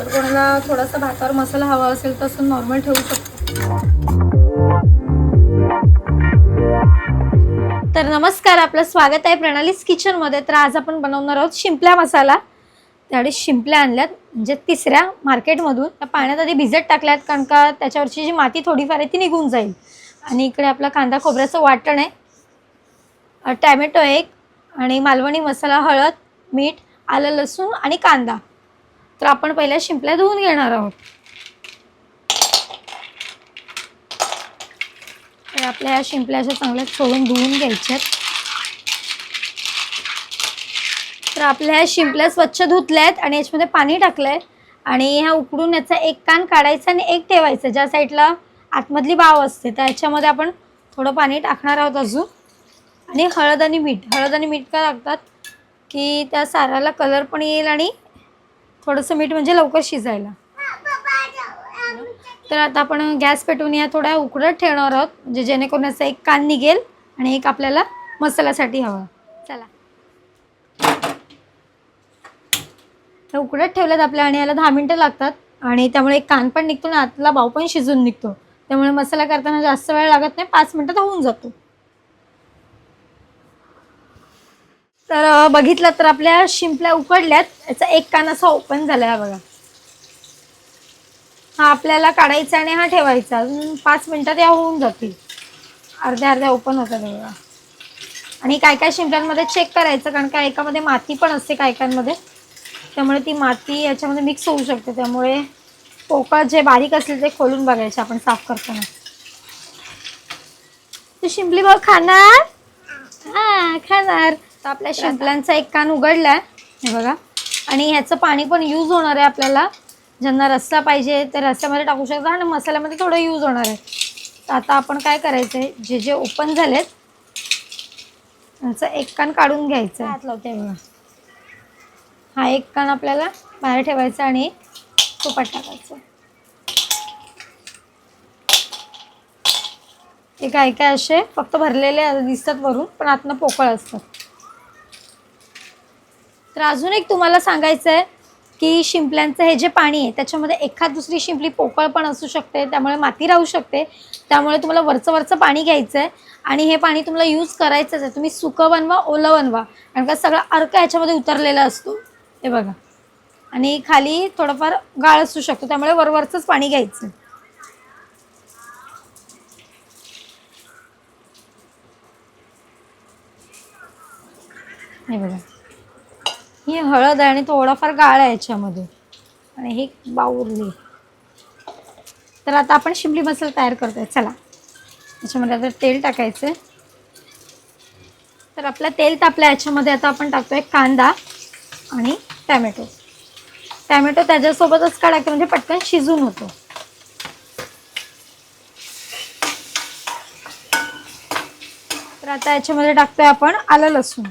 जर कोणाला थोडासा भातावर मसाला हवा असेल तर असं नॉर्मल ठेवू शकतो. तर नमस्कार, आपलं स्वागत आहे प्रणालीज किचनमध्ये. तर आज आपण बनवणार आहोत शिंपल्या मसाला. त्यावेळी शिंपल्या आणल्यात, म्हणजे तिसऱ्या मार्केटमधून. त्या पाण्यात आधी भिजत टाकल्यात, कारण का त्याच्यावरची जी माती थोडीफार आहे ती निघून जाईल. आणि इकडे आपला कांदा खोबऱ्याचं वाटण आहे, टॅमॅटो एक, आणि मालवणी मसाला, हळद, मीठ, आलं लसूण आणि कांदा. तर आपण पहिल्या शिंपल्या धुवून घेणार आहोत. तर आपल्या ह्या शिंपल्या अशा चांगल्या सोडून धुवून घ्यायच्यात. तर आपल्या ह्या शिंपल्या स्वच्छ धुतल्या आहेत आणि याच्यामध्ये पाणी टाकलंय. आणि ह्या उकडून याचा एक कान काढायचा आणि एक ठेवायचा, ज्या साईडला आतमधली बाव असते तर याच्यामध्ये आपण थोडं पाणी टाकणार आहोत अजून. आणि हळद आणि मीठ का टाकतात की त्या साराला कलर पण येईल आणि थोडंसं मीठ म्हणजे लवकर शिजायला. तर आता आपण गॅस पेटवून या थोड्या उकडत ठेवणार आहोत, म्हणजे जेणेकरून याचा एक कान निघेल आणि एक आपल्याला मसाल्यासाठी हवा. चला, उकडत ठेवल्यात आपल्या आणि याला 10 मिनटं लागतात. आणि त्यामुळे एक कान पण निघतो आणि आतला बाव पण शिजून निघतो. त्यामुळे मसाला करताना जास्त वेळ लागत नाही, 5 मिनटात होऊन जातो. तर बघितलं तर आपल्या शिंपल्या उकडल्यात. याचा एक कान असा ओपन झाला आहे बघा. हा आपल्याला काढायचा आणि हा ठेवायचा. अजून 5 मिनटात या होऊन जातील. अर्ध्या ओपन होतात बघा. आणि काय काय शिंपल्यांमध्ये चेक करायचं, कारण का एकामध्ये माती पण असते काय कायमध्ये, त्यामुळे ती माती याच्यामध्ये मिक्स होऊ शकते. त्यामुळे पोकळ जे बारीक असेल ते खोलून बघायचे आपण साफ करताना. तू शिंपली भाऊ खाणार? हा खाणार. तर आपल्या शिंपल्यांचा एक कान उघडलाय हे बघा. आणि ह्याचं पाणी पण यूज होणार आहे आपल्याला. ज्यांना रस्सा पाहिजे तर रस्स्यामध्ये टाकू शकता आणि मसाल्यामध्ये थोडं यूज होणार आहे. तर आता आपण काय करायचं आहे, जे जे ओपन झालेत त्यांचं एक कान काढून घ्यायचं. हात लावते बघा. हा एक कान आपल्याला बाहेर ठेवायचा आणि तुपात टाकायचं. हे काय काय असे फक्त भरलेले दिसतात वरून, पण आतनं पोकळ असतात. तर अजून एक तुम्हाला सांगायचं आहे की शिंपल्यांचं हे जे पाणी आहे त्याच्यामध्ये एखाद दुसरी शिंपली पोकळ पण असू शकते, त्यामुळे माती राहू शकते. त्यामुळे तुम्हाला वरचं पाणी घ्यायचं आहे आणि हे पाणी तुम्हाला यूज करायचंच आहे. तुम्ही सुकं बनवा, ओलं बनवा, कारण का सगळा अर्क ह्याच्यामध्ये उतरलेला असतो हे बघा. आणि खाली थोडंफार गाळ असू शकतो, त्यामुळे वरवरचंच पाणी घ्यायचं. हे बघा, ही हळद आहे आणि थोडाफार गाळ आहे याच्यामध्ये, आणि ही बाउरली. तर आता आपण शिंपली मसाला तयार करतोय. चला, याच्यामध्ये आता तेल टाकायचं. तर आपलं तेल तापलं. याच्यामध्ये आता आपण टाकतोय कांदा आणि टॅमॅटो. त्याच्यासोबतच काढायचं म्हणजे पटकन शिजून होतो. तर आता याच्यामध्ये टाकतोय आपण आलं लसूण.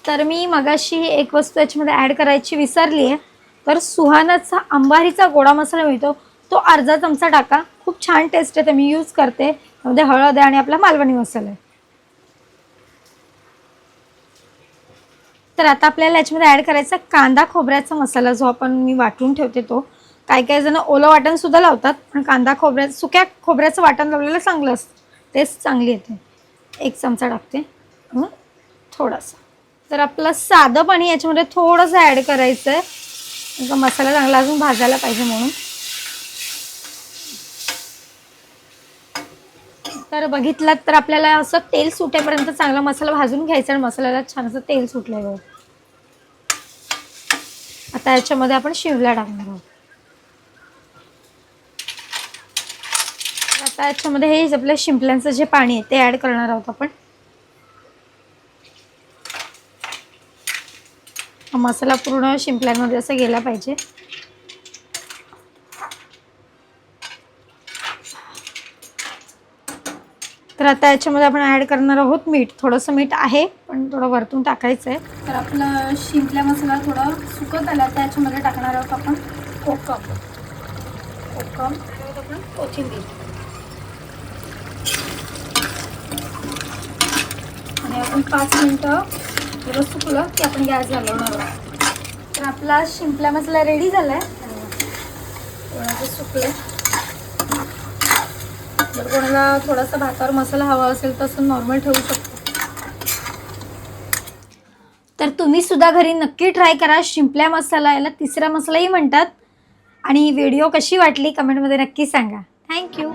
तर मी मगाशी एक वस्तू याच्यामध्ये ॲड करायची विसरली आहे. तर सुहानाचा अंबारीचा गोडा मसाला मिळतो, तो अर्धा चमचा टाका. खूप छान टेस्ट आहे, ते मी यूज करते. त्यामध्ये हळद आहे आणि आपला मालवणी मसाला आहे. तर आता आपल्याला याच्यामध्ये ॲड करायचा कांदा खोबऱ्याचा मसाला, जो आपण मी वाटून ठेवते तो. काही काही जण ओलं वाटणसुद्धा लावतात, पण कांदा सुक्या खोबऱ्याचं वाटण लावलेलं चांगलं असतं, टेस्ट चांगली येते. 1 चमचा टाकते थोडासा. तर आपलं साधं पाणी याच्यामध्ये थोडंसं ॲड करायचं आहे, मसाला चांगला अजून भाजायला पाहिजे म्हणून. तर बघितलात तर आपल्याला असं तेल सुटेपर्यंत चांगला मसाला भाजून घ्यायचा आणि मसाल्याला छान असं तेल सुटल्यावर आता याच्यामध्ये आपण शिमला टाकणार आहोत. आता याच्यामध्ये हे आपल्या शिंपल्यांचं जे पाणी आहे ते ॲड करणार आहोत आपण. मसाला पूर्ण शिंपल्यांमध्ये असं गेला पाहिजे. तर आता याच्यामध्ये आपण ॲड करणार आहोत मीठ. थोडंसं मीठ आहे, पण थोडं वरतून टाकायचं आहे. तर आपला शिंपल्या मसाला थोडा सुकत आला, तर याच्यामध्ये टाकणार आहोत आपण कोकम आपण कोथिंबीर. आपण 5 मिनटं जरा सुकलं की आपण गॅस घालवणार आहोत. तर आपला शिंपला मसाला रेडी झाला आहे. थोडंसं सुकलं. जर कोणाला थोडासा भातावर मसाला हवा असेल तर असं नॉर्मल ठेवू शकतो. तर तुम्ही सुद्धा घरी नक्की ट्राय करा. शिंपल्या मसाला, याला तिसरा मसालाही म्हणतात. आणि ही व्हिडिओ कशी वाटली कमेंटमध्ये नक्की सांगा. थँक्यू.